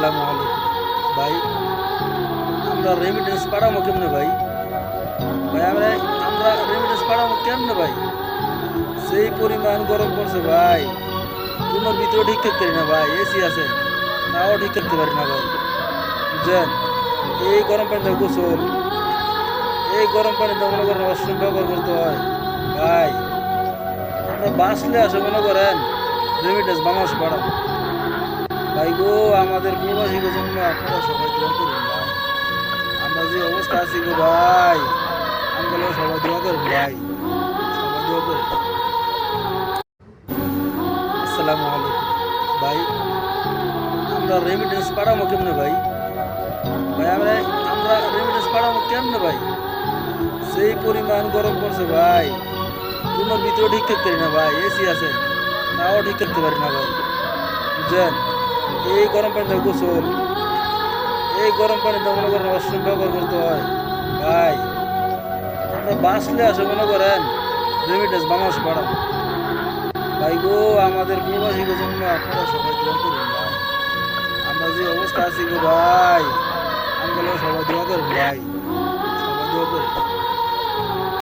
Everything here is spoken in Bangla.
আসসালামু আলাইকুম ভাই। আমরা রেমিটেন্স পাঠাবো কেমনে ভাই? ভাই আমরা রেমিটেন্স পাঠাবো কেমনে ভাই? সেই পরিমাণ গরম পড়ছে ভাই, রুমের ভিতরে ঠিক থাকতে পারি না ভাই। এসি আছে তাও ঠিক থাকতে পারি না ভাই, বুঝছেন? এই গরম পানিতে গোসল, এই গরম পানিতে মনে করেন ওয়াশরুম ব্যবহার করতে হয় ভাই। আমরা বাঁচলে আসে মনে করেন রেমিটেন্স বাংলাদেশ পাঠাবো ভাই গো। আমাদের প্রবাসীদের জন্য আপনারা সবাই দোয়া করুন ভাই। আমরা যে অবস্থা আছি গো ভাই, আমরা সবাই দোয়া করুন ভাই, সবাই দোয়া করুন। আসসালামু আলাইকুম ভাই। আমরা রেমিটেন্স পাঠাবো কেমনে ভাই? ভাই আমরা রেমিটেন্স পাঠাবো কেমনে ভাই? সেই পরিমাণ গরম পড়ছে ভাই, রুমের ভিতরে ঠিক থাকতে পারি না ভাই। এসি আছে তাও ঠিক থাকতে পারি না ভাই, বুঝছেন? এই গরম পানিতে গোসল, এই গরম পানিতে মনে করেন ওয়াশরুম ব্যবহার করতে হয় ভাই। আমরা বাঁচলে আসে মনে করেন রেমিটেন্স বাংলাদেশ পাঠাবো ভাই গো। আমাদের প্রবাসীদের জন্য আপনারা সবাই দোয়া করুন ভাই। আমরা যে অবস্থা আছি গো ভাই, আমরা সবাই দোয়া করুন ভাই, সবাই দোয়া করুন।